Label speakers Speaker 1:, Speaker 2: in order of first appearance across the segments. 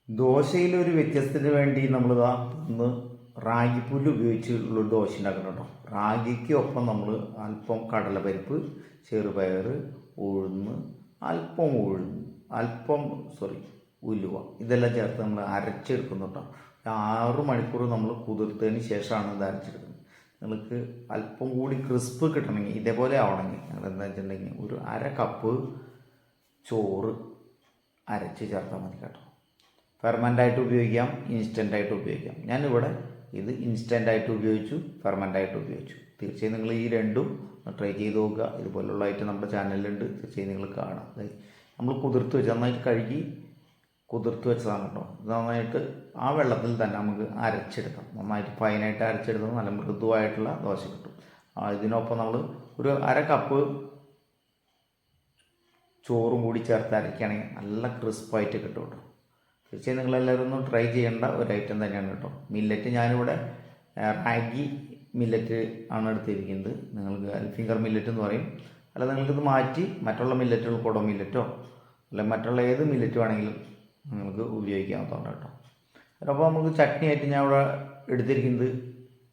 Speaker 1: ദോശയിലൊരു വ്യത്യസ്തത്തിന് വേണ്ടി നമ്മളിതാ ഇന്ന് റാഗിപ്പുല്ല് ഉപയോഗിച്ചുള്ള ദോശ ഉണ്ടാക്കണം കേട്ടോ. റാഗിക്ക് ഒപ്പം നമ്മൾ അല്പം കടലപ്പരിപ്പ്, ചെറുപയർ, അല്പം ഉലുവ ഇതെല്ലാം ചേർത്ത് നമ്മൾ അരച്ചെടുക്കുന്നു കേട്ടോ. 6 മണിക്കൂർ നമ്മൾ കുതിർത്തതിന് ശേഷമാണ് ഇത് അരച്ചെടുക്കുന്നത്. നിങ്ങൾക്ക് അല്പം കൂടി ക്രിസ്പ് കിട്ടണമെങ്കിൽ ഇതേപോലെ ആവണമെങ്കിൽ നിങ്ങൾ എന്താ വെച്ചിട്ടുണ്ടെങ്കിൽ ഒരു 1/2 കപ്പ് ചോറ് അരച്ച് ചേർത്താൽ മതി കേട്ടോ. ഫെർമെൻ്റായിട്ട് ഉപയോഗിക്കാം, ഇൻസ്റ്റൻ്റായിട്ട് ഉപയോഗിക്കാം. ഞാനിവിടെ ഇത് ഇൻസ്റ്റൻ്റായിട്ട് ഉപയോഗിച്ചു, ഫെർമെൻ്റായിട്ട് ഉപയോഗിച്ചു. തീർച്ചയായും നിങ്ങൾ ഈ രണ്ടും ട്രൈ ചെയ്ത് നോക്കുക. ഇതുപോലുള്ള ഐറ്റം നമ്മുടെ ചാനലിലുണ്ട്, തീർച്ചയായും നിങ്ങൾ കാണാം. നമ്മൾ കുതിർത്ത് വെച്ച് നന്നായിട്ട് കഴുകി കുതിർത്ത് വെച്ചതാണ് കേട്ടോ. ഇത് നന്നായിട്ട് ആ വെള്ളത്തിൽ തന്നെ നമുക്ക് അരച്ചെടുക്കാം. നന്നായിട്ട് ഫൈനായിട്ട് അരച്ചെടുത്താൽ നല്ല മൃദുവായിട്ടുള്ള ദോശ കിട്ടും. ഇതിനൊപ്പം നമ്മൾ ഒരു 1/2 കപ്പ് ചോറും കൂടി ചേർത്ത് അരയ്ക്കുകയാണെങ്കിൽ നല്ല ക്രിസ്പായിട്ട് കിട്ടും കേട്ടോ. തീർച്ചയായും നിങ്ങളെല്ലാവരും ഒന്ന് ട്രൈ ചെയ്യേണ്ട ഒരു ഐറ്റം തന്നെയാണ് കേട്ടോ. മില്ലറ്റ് ഞാനിവിടെ റാഗി മില്ലറ്റ് ആണ് എടുത്തിരിക്കുന്നത്. നിങ്ങൾക്ക് ഫിംഗർ മില്ലറ്റ് എന്ന് പറയും. അല്ല നിങ്ങൾക്കിത് മാറ്റി മറ്റുള്ള മില്ലറ്റുകൾ കൊടോ മില്ലറ്റോ അല്ല മറ്റുള്ള ഏത് മില്ലറ്റ് വേണമെങ്കിലും നിങ്ങൾക്ക് ഉപയോഗിക്കാവുന്നതാണ് കേട്ടോ. അപ്പോൾ നമുക്ക് ചട്നി ആയിട്ട് ഞാൻ ഇവിടെ എടുത്തിരിക്കുന്നത്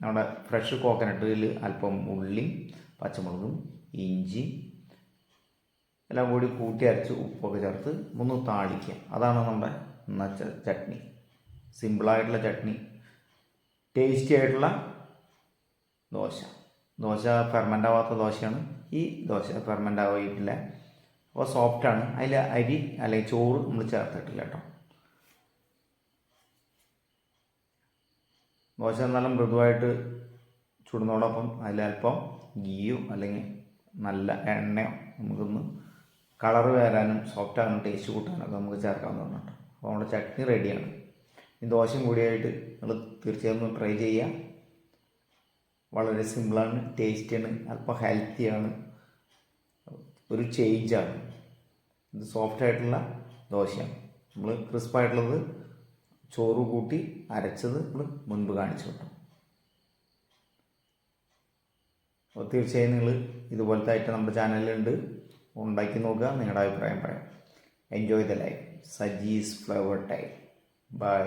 Speaker 1: നമ്മുടെ ഫ്രഷ് കോക്കനട്ടിൽ അല്പം ഉള്ളി, പച്ചമുളകും, ഇഞ്ചി എല്ലാം കൂടി കൂട്ടി അരച്ച് ഉപ്പൊക്കെ ചേർത്ത് ഒന്ന് താളിക്കുക. അതാണ് നമ്മുടെ ചട്നി. സിമ്പിളായിട്ടുള്ള ചട്നി, ടേസ്റ്റി ആയിട്ടുള്ള ദോശ ഫെർമെൻ്റ് ആവാത്ത ദോശയാണ്. ഈ ദോശ ഫെർമെൻ്റ് ആവായിട്ടില്ല, അപ്പോൾ സോഫ്റ്റാണ്. അതിൽ അരി അല്ലെങ്കിൽ ചോറ് നമ്മൾ ചേർത്തിട്ടില്ല കേട്ടോ. ദോശ നല്ല മൃദുവായിട്ട് ചുടുന്നതോടൊപ്പം അതിലൽപ്പം ഗീയോ അല്ലെങ്കിൽ നല്ല എണ്ണയോ നമുക്കൊന്ന് കളർ വരാനും സോഫ്റ്റാകാനും ടേസ്റ്റ് കൂട്ടാനൊക്കെ നമുക്ക് ചേർക്കാവുന്നതാണ് കേട്ടോ. അപ്പോൾ നമ്മുടെ ചട്നി റെഡിയാണ്. ഈ ദോശയും കൂടിയായിട്ട് നിങ്ങൾ തീർച്ചയായും ട്രൈ ചെയ്യുക. വളരെ സിമ്പിളാണ്, ടേസ്റ്റിയാണ്, അല്പം ഹെൽത്തിയാണ്, ഒരു ചേഞ്ചാണ്. ഇത് സോഫ്റ്റായിട്ടുള്ള ദോശയാണ്. നമ്മൾ ക്രിസ്പായിട്ടുള്ളത് ചോറ് കൂട്ടി അരച്ചത് നമ്മൾ മുൻപ് കാണിച്ചു കേട്ടോ. അപ്പോൾ തീർച്ചയായും നിങ്ങൾ ഇതുപോലത്തെ ഐറ്റം നമ്മുടെ ചാനലിലുണ്ട്, ഉണ്ടാക്കി നോക്കുക, നിങ്ങളുടെ അഭിപ്രായം പറയാം. Enjoy the life. Sajee's flower time. By.